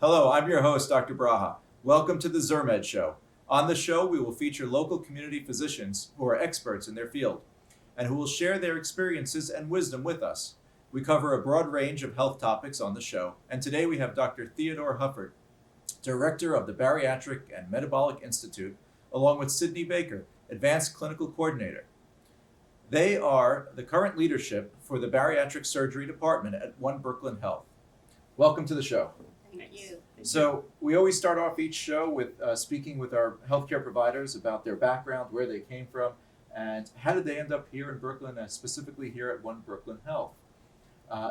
Hello, I'm your host, Dr. Braha. Welcome to the Zermed Show. On the show, we will feature local community physicians who are experts in their field and who will share their experiences and wisdom with us. We cover a broad range of health topics on the show, and today we have Dr. Theodore Hufford, Director of the Bariatric and Metabolic Institute, along with Sydney Baker, Advanced Clinical Coordinator. They are the current leadership for the Bariatric Surgery Department at One Brooklyn Health. Welcome to the show. Thank you. So we always start off each show with speaking with our healthcare providers about their background, where they came from, and how did they end up here in Brooklyn, specifically here at One Brooklyn Health.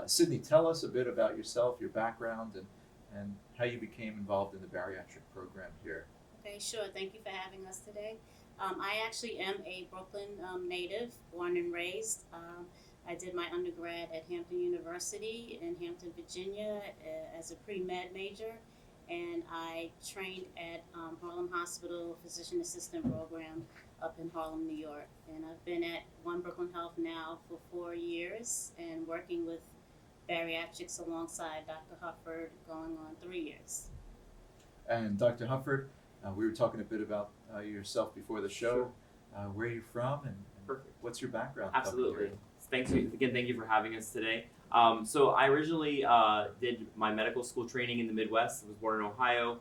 Sydney, tell us a bit about yourself, your background, and how you became involved in the bariatric program here. Okay, sure. Thank you for having us today. I actually am a Brooklyn native, born and raised. I did my undergrad at Hampton University in Hampton, Virginia as a pre-med major, and I trained at Harlem Hospital Physician Assistant Program up in Harlem, New York. And I've been at One Brooklyn Health now for 4 years and working with bariatrics alongside Dr. Hufford going on 3 years. And Dr. Hufford, we were talking a bit about yourself before the show. Sure. Where are you from and Perfect. What's your background? Absolutely. Thank you for having us today. So I originally did my medical school training in the Midwest. I was born in Ohio,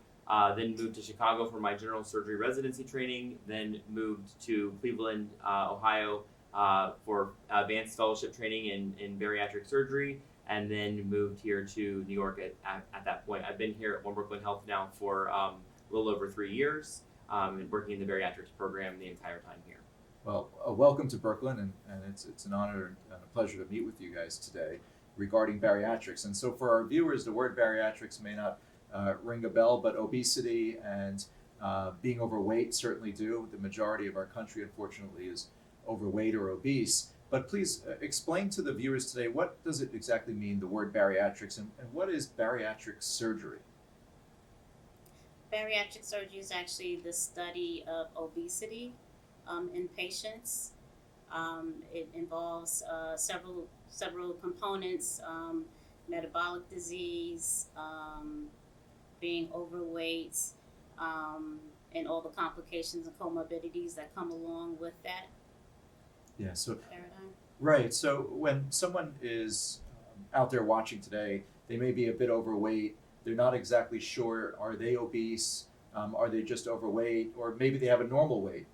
then moved to Chicago for my general surgery residency training, then moved to Cleveland, Ohio for advanced fellowship training in bariatric surgery, and then moved here to New York at that point. I've been here at One Brooklyn Health now for a little over 3 years and working in the bariatrics program the entire time here. Well, welcome to Brooklyn, and it's an honor and a pleasure to meet with you guys today regarding bariatrics. And so for our viewers, the word bariatrics may not ring a bell, but obesity and being overweight certainly do. The majority of our country, unfortunately, is overweight or obese. But please explain to the viewers today, what does it exactly mean, the word bariatrics, and what is bariatric surgery? Bariatric surgery is actually the study of obesity in patients. It involves several components: metabolic disease, being overweight, and all the complications and comorbidities that come along with that. Yeah. So paradigm. Right. So when someone is out there watching today, they may be a bit overweight. They're not exactly sure, are they obese? Are they just overweight? Or maybe they have a normal weight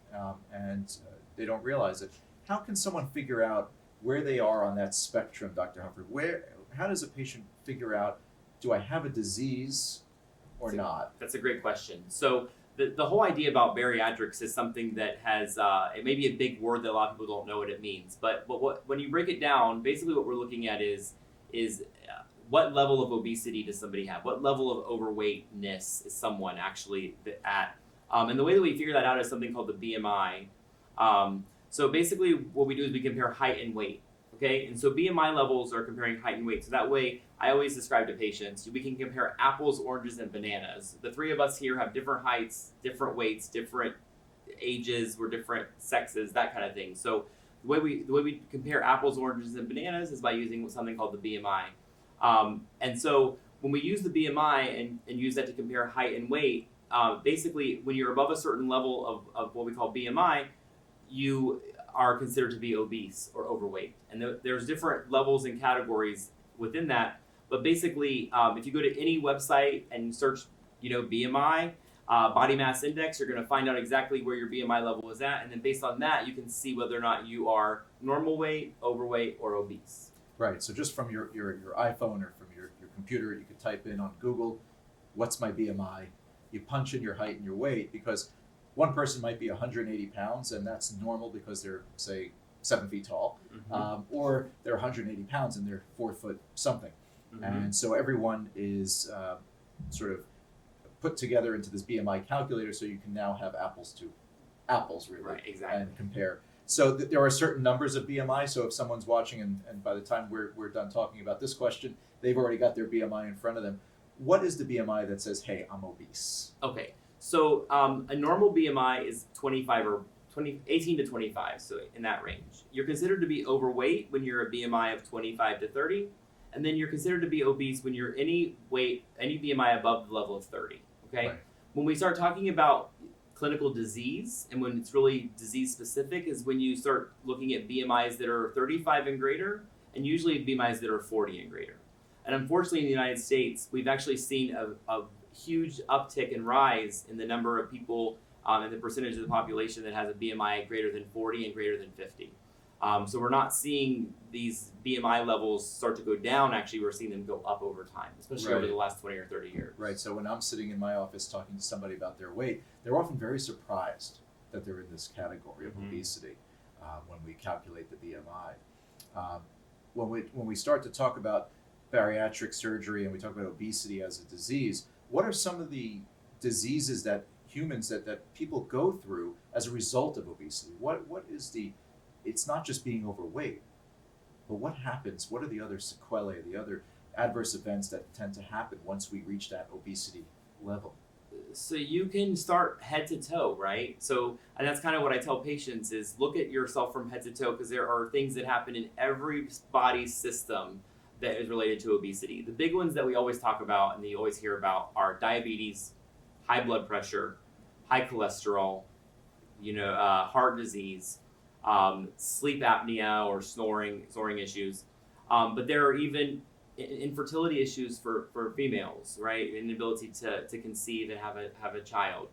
and they don't realize it. How can someone figure out where they are on that spectrum, Dr. Hufford? How does a patient figure out, do I have a disease or not? That's a great question. So the whole idea about bariatrics is something that has, it may be a big word that a lot of people don't know what it means, but when you break it down, basically what we're looking at is what level of obesity does somebody have? What level of overweightness is someone actually at? And the way that we figure that out is something called the BMI. So basically what we do is we compare height and weight, okay? And so BMI levels are comparing height and weight. So that way, I always describe to patients, we can compare apples, oranges, and bananas. The three of us here have different heights, different weights, different ages, we're different sexes, that kind of thing. So the way we compare apples, oranges, and bananas is by using something called the BMI. And so when we use the BMI and use that to compare height and weight, basically when you're above a certain level of what we call BMI, you are considered to be obese or overweight. And there's different levels and categories within that. But basically, if you go to any website and search, BMI, body mass index, you're going to find out exactly where your BMI level is at. And then based on that, you can see whether or not you are normal weight, overweight, or obese. Right. So just from your iPhone or from your computer, you could type in on Google, what's my BMI? You punch in your height and your weight, because one person might be 180 pounds, and that's normal because they're, say, 7 feet tall, or they're 180 pounds and they're 4 foot something. And so everyone is sort of put together into this BMI calculator, so you can now have apples to apples, really, right, exactly, and compare. So there are certain numbers of BMI, so if someone's watching and by the time we're done talking about this question, they've already got their BMI in front of them. What is the BMI that says, hey, I'm obese? Okay, so a normal BMI is 25 or 18 to 25, so in that range. You're considered to be overweight when you're a BMI of 25 to 30, and then you're considered to be obese when you're any BMI above the level of 30, okay? Right. When we start talking about clinical disease, and when it's really disease specific, is when you start looking at BMIs that are 35 and greater, and usually BMIs that are 40 and greater. And unfortunately in the United States, we've actually seen a huge uptick and rise in the number of people and the percentage of the population that has a BMI greater than 40 and greater than 50. So we're not seeing these BMI levels start to go down. Actually, we're seeing them go up over time, especially over the last 20 or 30 years. Right. So when I'm sitting in my office talking to somebody about their weight, they're often very surprised that they're in this category of obesity when we calculate the BMI. When we start to talk about bariatric surgery and we talk about obesity as a disease, what are some of the diseases that humans that people go through as a result of obesity? What is it's not just being overweight, but what happens? What are the other sequelae, the other adverse events that tend to happen once we reach that obesity level? So you can start head to toe, right? So, and that's kind of what I tell patients is look at yourself from head to toe, because there are things that happen in every body system that is related to obesity. The big ones that we always talk about and that you always hear about are diabetes, high blood pressure, high cholesterol, heart disease, sleep apnea or snoring issues. But there are even infertility issues for females, right? Inability to conceive and have a child.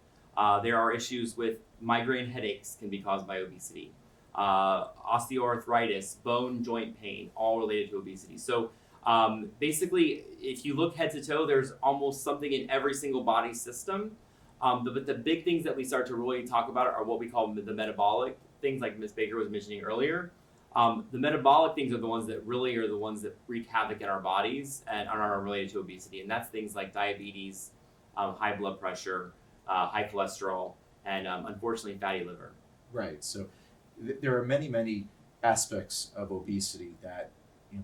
There are issues with migraine headaches can be caused by obesity. Osteoarthritis, bone joint pain, all related to obesity. So basically, if you look head to toe, there's almost something in every single body system. But the big things that we start to really talk about are what we call the metabolic things, like Ms. Baker was mentioning earlier. The metabolic things are the ones that wreak havoc in our bodies and are related to obesity. And that's things like diabetes, high blood pressure, high cholesterol, and unfortunately fatty liver. Right. So there are many aspects of obesity that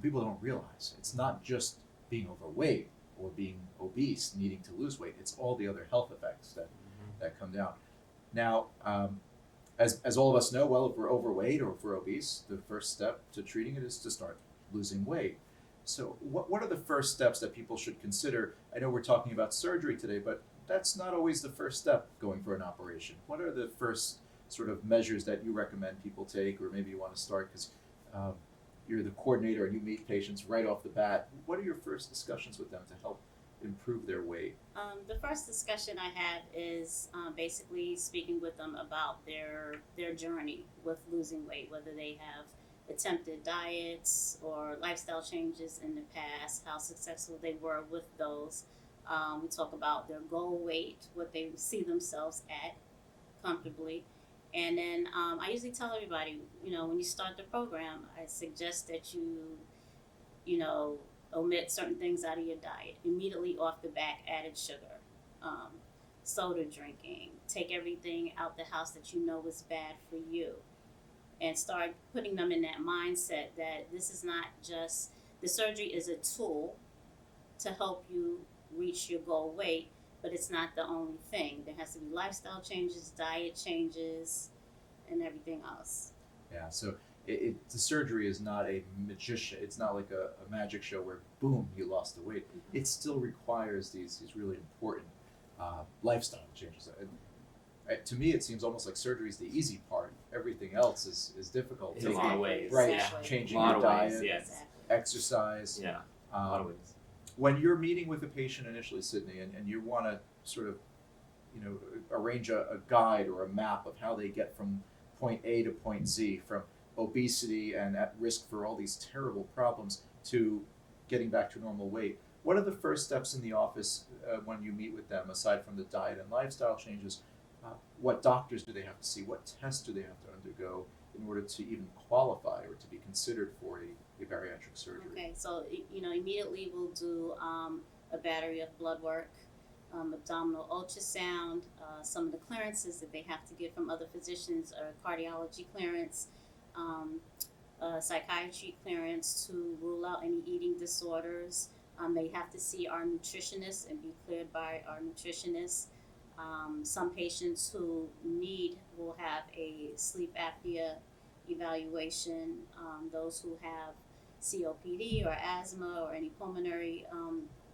people don't realize. It's not just being overweight or being obese, needing to lose weight. It's all the other health effects that come down. Now, as all of us know, well, if we're overweight or if we're obese, the first step to treating it is to start losing weight. So what are the first steps that people should consider? I know we're talking about surgery today, but that's not always the first step going for an operation. What are the first sort of measures that you recommend people take, or maybe you want to start because you're the coordinator and you meet patients right off the bat? What are your first discussions with them to help improve their weight? The first discussion I have is basically speaking with them about their journey with losing weight, whether they have attempted diets or lifestyle changes in the past, how successful they were with those. We talk about their goal weight, what they see themselves at comfortably. And then I usually tell everybody, when you start the program, I suggest that you omit certain things out of your diet. Immediately off the bat, added sugar, soda drinking, take everything out the house that you know is bad for you, and start putting them in that mindset that this is not just, the surgery is a tool to help you reach your goal weight, but it's not the only thing. There has to be lifestyle changes, diet changes, and everything else. Yeah, so the surgery is not a magician. It's not like a magic show where, boom, you lost the weight. Mm-hmm. It still requires these really important lifestyle changes. To me, it seems almost like surgery is the easy part. Everything else is difficult. In a lot of ways. Right, Yeah. changing A lot your of diet, ways, yes. Exactly. exercise. Yeah, a lot of ways. When you're meeting with a patient initially, Sydney, and you want to sort of, arrange a guide or a map of how they get from point A to point Z, from obesity and at risk for all these terrible problems to getting back to normal weight, what are the first steps in the office when you meet with them, aside from the diet and lifestyle changes? What doctors do they have to see? What tests do they have to undergo in order to even qualify or to be considered for a bariatric surgery? Okay, so immediately we'll do a battery of blood work, abdominal ultrasound, some of the clearances that they have to get from other physicians are cardiology clearance, psychiatry clearance to rule out any eating disorders. They have to see our nutritionist and be cleared by our nutritionist. Some patients who will have a sleep apnea evaluation. Those who have COPD or asthma or any pulmonary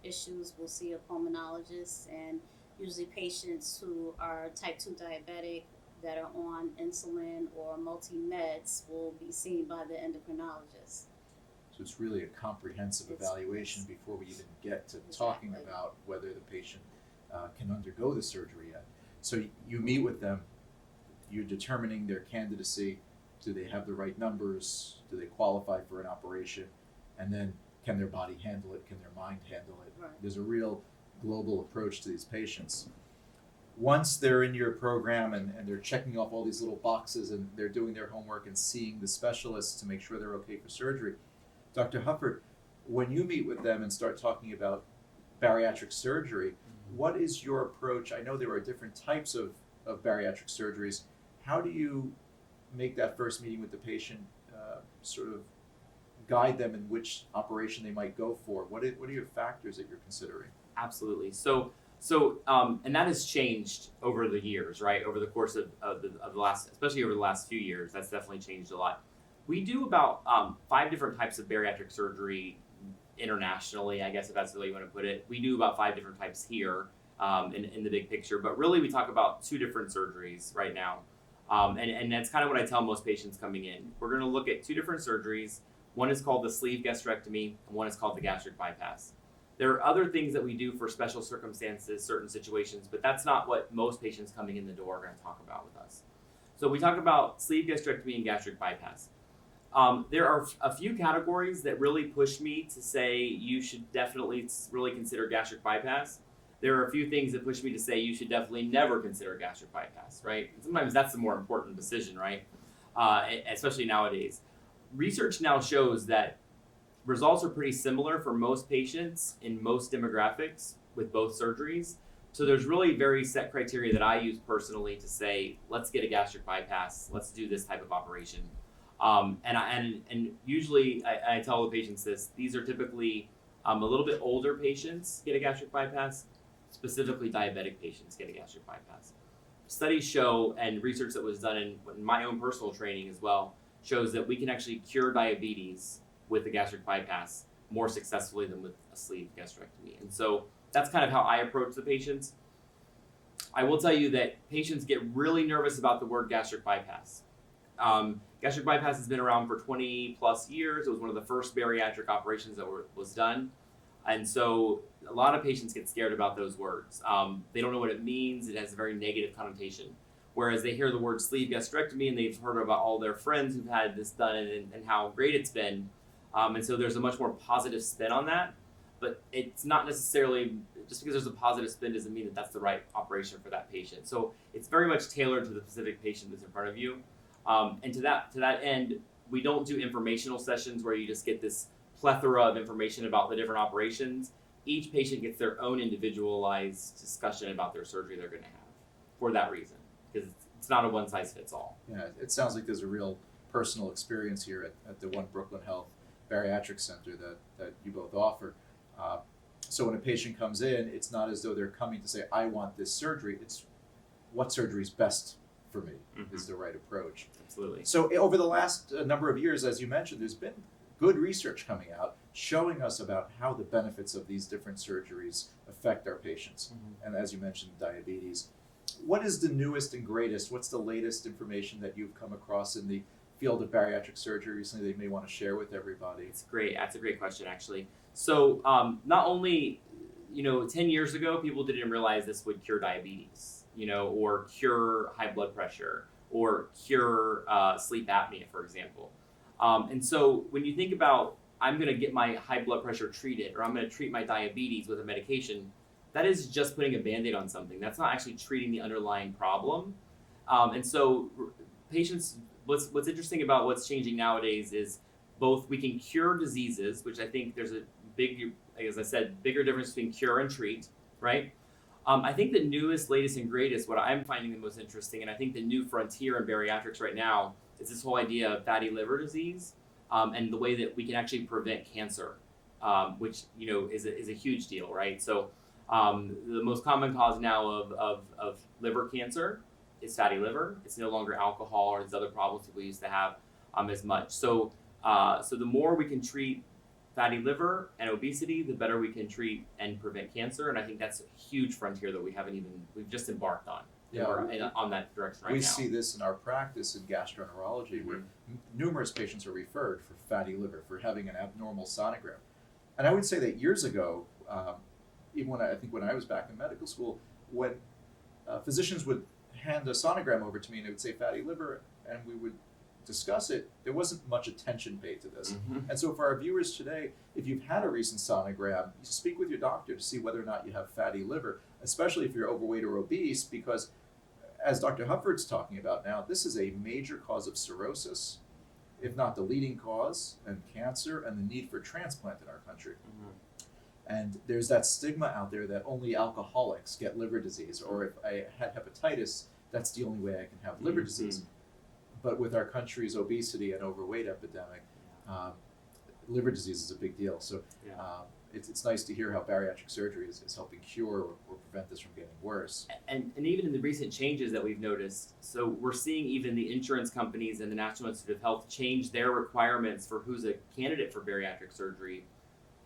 issues will see a pulmonologist, and usually patients who are type 2 diabetic that are on insulin or multi-meds will be seen by the endocrinologist. So it's really a comprehensive evaluation before we even get to talking about whether the patient can undergo the surgery yet. So you meet with them, you're determining their candidacy. Do they have the right numbers? Do they qualify for an operation? And then can their body handle it? Can their mind handle it? Right. There's a real global approach to these patients. Once they're in your program and they're checking off all these little boxes and they're doing their homework and seeing the specialists to make sure they're okay for surgery, Dr. Hufford, when you meet with them and start talking about bariatric surgery, what is your approach? I know there are different types of bariatric surgeries. How do you make that first meeting with the patient sort of guide them in which operation they might go for? What are your factors that you're considering? Absolutely. So and that has changed over the years, right? Over the course of the last, especially over the last few years, that's definitely changed a lot. We do about 5 different types of bariatric surgery internationally, I guess if that's the way you want to put it. We do about 5 different types here in the big picture, but really we talk about 2 different surgeries right now. And that's kind of what I tell most patients coming in. We're going to look at 2 different surgeries. One is called the sleeve gastrectomy, and one is called the gastric bypass. There are other things that we do for special circumstances, certain situations, but that's not what most patients coming in the door are going to talk about with us. So we talk about sleeve gastrectomy and gastric bypass. There are a few categories that really push me to say you should definitely really consider gastric bypass. There are a few things that push me to say you should definitely never consider gastric bypass, right? And sometimes that's the more important decision, right? Especially nowadays. Research now shows that results are pretty similar for most patients in most demographics with both surgeries. So there's really very set criteria that I use personally to say, let's get a gastric bypass, let's do this type of operation. And usually I tell the patients this, these are typically a little bit older patients get a gastric bypass, specifically diabetic patients get a gastric bypass. Studies show, and research that was done in my own personal training as well, shows that we can actually cure diabetes with a gastric bypass more successfully than with a sleeve gastrectomy. And so that's kind of how I approach the patients. I will tell you that patients get really nervous about the word gastric bypass. Gastric bypass has been around for 20 plus years. It was one of the first bariatric operations that was done. And so a lot of patients get scared about those words. They don't know what it means. It has a very negative connotation. Whereas they hear the word sleeve gastrectomy and they've heard about all their friends who've had this done and how great it's been. And so there's a much more positive spin on that. But it's not necessarily, just because there's a positive spin doesn't mean that that's the right operation for that patient. So it's very much tailored to the specific patient that's in front of you. And to that end, we don't do informational sessions where you just get this plethora of information about the different operations. Each patient gets their own individualized discussion about their surgery they're going to have for that reason, because it's not a one-size-fits-all. Yeah, it sounds like there's a real personal experience here at the One Brooklyn Health Bariatric Center that you both offer. So when a patient comes in, it's not as though they're coming to say, I want this surgery. It's what surgery is best for me is the right approach. Absolutely. So over the last number of years, as you mentioned, there's been good research coming out showing us about how the benefits of these different surgeries affect our patients. And as you mentioned, diabetes. What is the newest and greatest? What's the latest information that you've come across in the field of bariatric surgery recently that you may want to share with everybody? It's great. That's a great question, actually. So not only, 10 years ago, people didn't realize this would cure diabetes, or cure high blood pressure, or cure sleep apnea, for example. And so when you think about, I'm going to get my high blood pressure treated, or I'm going to treat my diabetes with a medication, that is just putting a Band-Aid on something. That's not actually treating the underlying problem. And so patients, what's interesting about what's changing nowadays is both we can cure diseases, which I think there's a big, as I said, bigger difference between cure and treat, right? I think the newest, latest, and greatest, what I'm finding the most interesting, and I think the new frontier in bariatrics right now, is this whole idea of fatty liver disease, and the way that we can actually prevent cancer, which is a huge deal, right? So The most common cause now of liver cancer is fatty liver. It's no longer alcohol or these other problems people used to have as much. So the more we can treat fatty liver and obesity, the better we can treat and prevent cancer. And I think that's a huge frontier that we've just embarked on. Yeah, We're on that direction right now. We see this in our practice in gastroenterology, where numerous patients are referred for fatty liver, for having an abnormal sonogram. And I would say that years ago, even when I was back in medical school, when physicians would hand a sonogram over to me and it would say fatty liver, and we would discuss it, there wasn't much attention paid to this. And so for our viewers today, if you've had a recent sonogram, you speak with your doctor to see whether or not you have fatty liver, especially if you're overweight or obese, because as Dr. Hufford's talking about now, this is a major cause of cirrhosis, if not the leading cause, and cancer, and the need for transplant in our country. And there's that stigma out there that only alcoholics get liver disease, or if I had hepatitis, that's the only way I can have liver disease. But with our country's obesity and overweight epidemic, liver disease is a big deal. So it's nice to hear how bariatric surgery is helping cure or prevent this from getting worse. And even in the recent changes that we've noticed, so we're seeing even the insurance companies and the National Institute of Health change their requirements for who's a candidate for bariatric surgery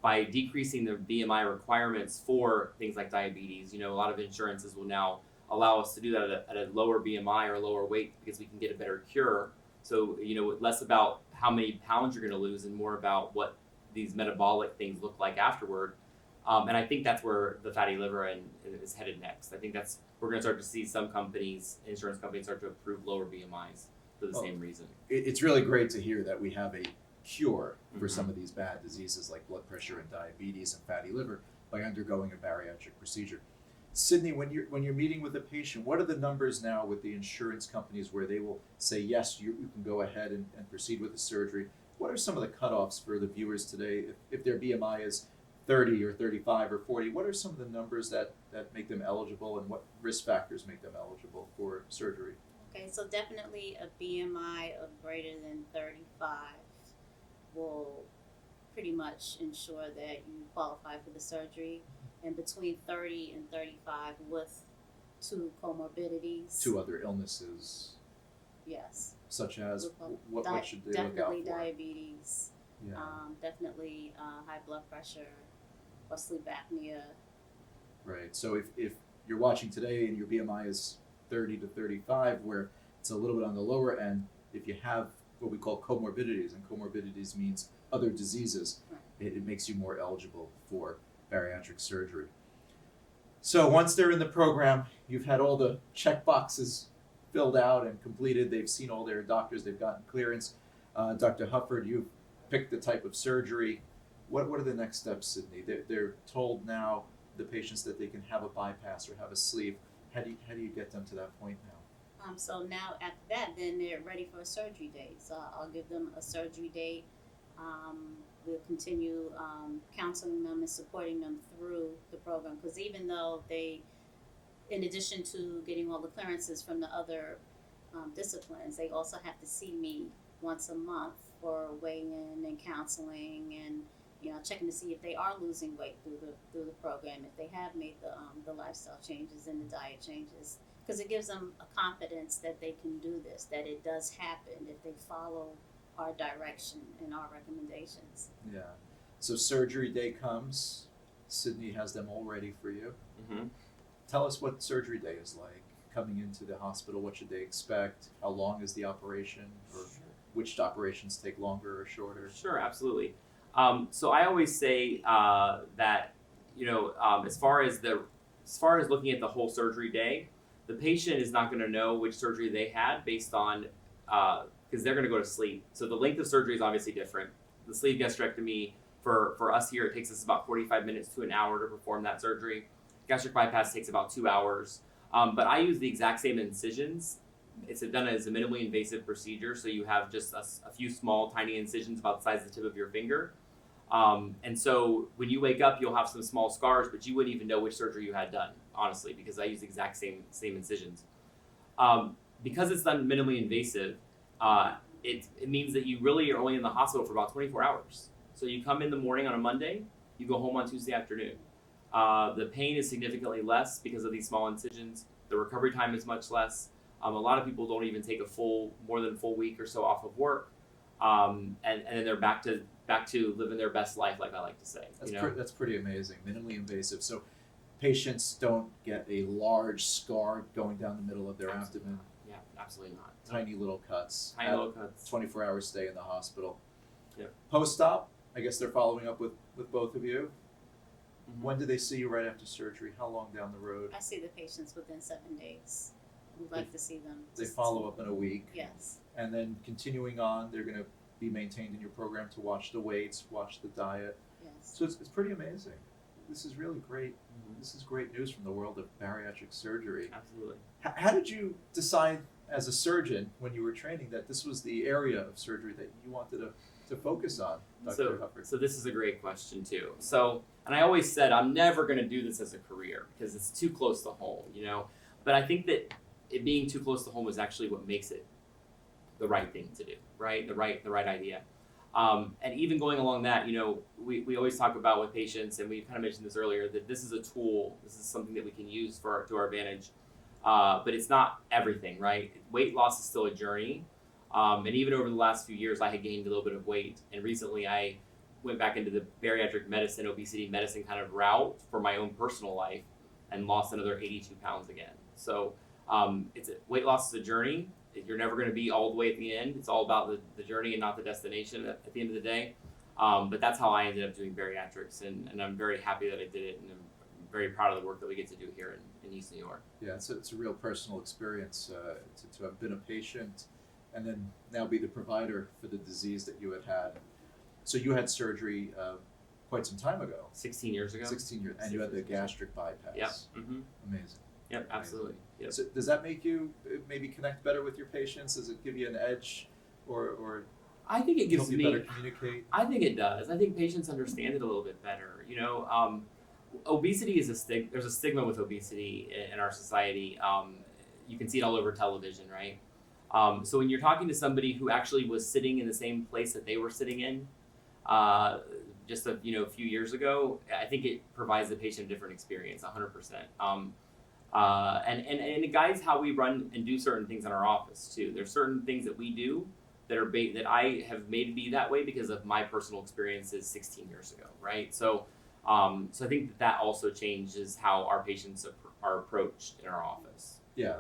by decreasing the BMI requirements for things like diabetes. You know, a lot of insurances will now allow us to do that at a lower BMI or lower weight because we can get a better cure. So, you know, less about how many pounds you're going to lose and more about what these metabolic things look like afterward. And I think that's where the fatty liver is headed next. I think we're going to start to see some insurance companies start to approve lower BMIs for the same reason. It's really great to hear that we have a cure for some of these bad diseases like blood pressure and diabetes and fatty liver by undergoing a bariatric procedure. Sydney, when you're meeting with a patient, what are the numbers now with the insurance companies where they will say, yes, you can go ahead and proceed with the surgery? What are some of the cutoffs for the viewers today? If their BMI is 30 or 35 or 40, what are some of the numbers that make them eligible, and what risk factors make them eligible for surgery? Okay, so definitely a BMI of greater than 35 will pretty much ensure that you qualify for the surgery. And between 30 and 35 with 2 comorbidities. 2 other illnesses. Yes. Such as what should they look out for? Definitely diabetes. Yeah. Definitely high blood pressure or sleep apnea. Right. So if you're watching today and your BMI is 30 to 35, where it's a little bit on the lower end, if you have what we call comorbidities, and comorbidities means other diseases, it makes you more eligible for bariatric surgery. So once they're in the program, you've had all the check boxes filled out and completed. They've seen all their doctors. They've gotten clearance. Dr. Hufford, you've picked the type of surgery. What are the next steps, Sydney? They're told now, the patients, that they can have a bypass or have a sleeve. How do you get them to that point now? So now after that, then they're ready for a surgery date. So I'll give them a surgery date. We'll continue counseling them and supporting them through the program, because even though they, in addition to getting all the clearances from the other disciplines, they also have to see me once a month for weighing-in and counseling, and checking to see if they are losing weight through the program, if they have made the lifestyle changes and the diet changes, because it gives them a confidence that they can do this, that it does happen if they follow our direction and our recommendations. Yeah. So surgery day comes. Sydney has them all ready for you. Tell us what surgery day is like. Coming into the hospital, what should they expect? How long is the operation? Or which operations take longer or shorter? Sure, absolutely. So I always say that as far as looking at the whole surgery day, the patient is not going to know which surgery they had based on because they're going to go to sleep. So the length of surgery is obviously different. The sleeve gastrectomy for us here, it takes us about 45 minutes to an hour to perform that surgery. Gastric bypass takes about 2 hours. But I use the exact same incisions. It's done as a minimally invasive procedure, so you have just a few small, tiny incisions about the size of the tip of your finger. And so when you wake up, you'll have some small scars, but you wouldn't even know which surgery you had done, honestly, because I use the exact same incisions. Because it's done minimally invasive, it means that you really are only in the hospital for about 24 hours. So you come in the morning on a Monday, you go home on Tuesday afternoon. The pain is significantly less because of these small incisions. The recovery time is much less. A lot of people don't even take more than a full week or so off of work, and then they're back to living their best life, like I like to say. That's pretty amazing. Minimally invasive. So patients don't get a large scar going down the middle of their abdomen. Yeah, absolutely not. Tiny little cuts. Tiny little cuts. 24-hour stay in the hospital. Yep. Post-op, I guess they're following up with both of you. Mm-hmm. When do they see you right after surgery? How long down the road? I see the patients within 7 days. We'd like to see them. They follow up in a week. Yes. And then continuing on, they're going to be maintained in your program to watch the weights, watch the diet. Yes. So it's pretty amazing. This is really great. Mm-hmm. This is great news from the world of bariatric surgery. Absolutely. How did you decide as a surgeon when you were training that this was the area of surgery that you wanted to focus on, Dr. Hufford? So this is a great question too. And I always said I'm never going to do this as a career because it's too close to home, But I think that it being too close to home is actually what makes it the right thing to do, right? The right idea. And even going along that, we always talk about with patients, and we kind of mentioned this earlier, that this is a tool. This is something that we can use to our advantage. But it's not everything, right? Weight loss is still a journey. And even over the last few years, I had gained a little bit of weight. And recently I went back into the bariatric medicine, obesity medicine kind of route for my own personal life and lost another 82 pounds again. So weight loss is a journey. You're never going to be all the way at the end. It's all about the journey and not the destination at the end of the day. But that's how I ended up doing bariatrics. And I'm very happy that I did it. And I'm very proud of the work that we get to do here in East New York. Yeah, it's a real personal experience to have been a patient and then now be the provider for the disease that you had. So you had surgery quite some time ago. 16 years ago. 16 years, and you had the gastric bypass. Yep. Mm-hmm. Amazing. Yep, absolutely. Yep. So does that make you maybe connect better with your patients? Does it give you an edge, or I think it gives help you me better communicate? I think it does. I think patients understand it a little bit better. Obesity is there's a stigma with obesity in our society. You can see it all over television, right? So when you're talking to somebody who actually was sitting in the same place that they were sitting in just a few years ago, I think it provides the patient a different experience, 100%. And it guides how we run and do certain things in our office too. There's certain things that we do that are that I have made be that way because of my personal experiences 16 years ago, right? So I think that also changes how our patients are approached in our office. Yeah,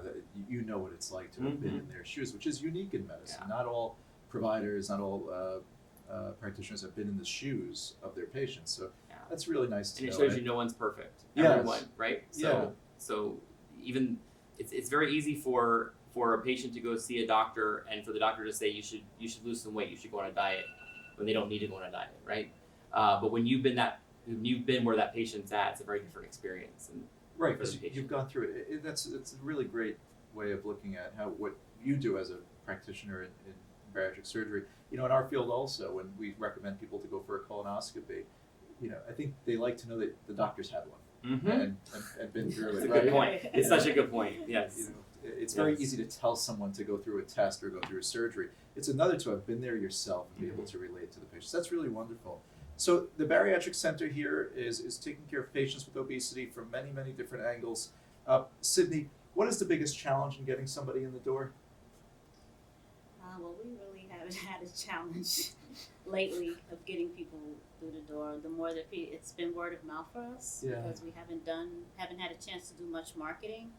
you know what it's like to have been in their shoes, which is unique in medicine. Yeah. Not all providers, not all practitioners have been in the shoes of their patients. So that's really nice to know. And it shows you no one's perfect. Yes. Everyone, right? So even it's very easy for a patient to go see a doctor and for the doctor to say you should lose some weight, you should go on a diet, when they don't need to go on a diet, right? But when you've been where that patient's at, it's a very different experience. And right, because you've gone through it. It's a really great way of looking at what you do as a practitioner in bariatric surgery. In our field also, when we recommend people to go for a colonoscopy, I think they like to know that the doctor's had one. Mm-hmm. And been through That's it. a good point. It's such a good point. Yes. It's very easy to tell someone to go through a test or go through a surgery. It's another to have been there yourself and be able to relate to the patients. That's really wonderful. So the Bariatric Center here is taking care of patients with obesity from many, many different angles. Sydney, what is the biggest challenge in getting somebody in the door? Well, we really haven't had a challenge lately of getting people through the door. The more that it's been word of mouth for us because we haven't had a chance to do much marketing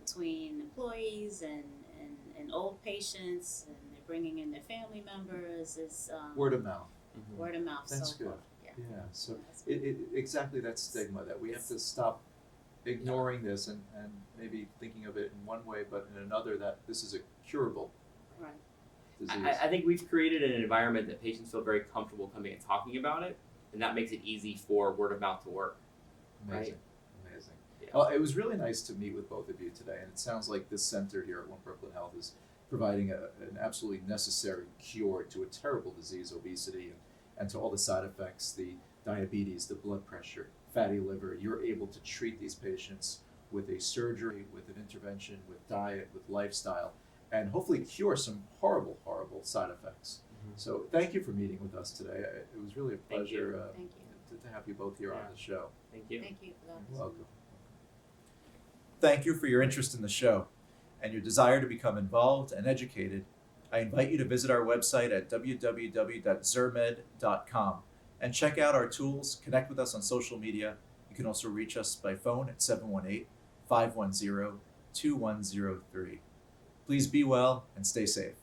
between employees and old patients, and they're bringing in their family members. It's Word of mouth. Mm-hmm. Word of mouth. That's so good. far. Yeah. So exactly that stigma that we have to stop ignoring this and maybe thinking of it in one way, but in another that this is a curable disease. I think we've created an environment that patients feel very comfortable coming and talking about it, and that makes it easy for word of mouth to work. Amazing. Yeah. Well, it was really nice to meet with both of you today, and it sounds like this center here at One Brooklyn Health is providing an absolutely necessary cure to a terrible disease, obesity, and to all the side effects, the diabetes, the blood pressure, fatty liver. You're able to treat these patients with a surgery, with an intervention, with diet, with lifestyle, and hopefully cure some horrible, horrible side effects. So thank you for meeting with us today. It was really a pleasure Thank you. to have you both here on the show. Thank you. Thank you for that. You're welcome. Thank you for your interest in the show and your desire to become involved and educated. I invite you to visit our website at www.zermed.com and check out our tools, connect with us on social media. You can also reach us by phone at 718-510-2103. Please be well and stay safe.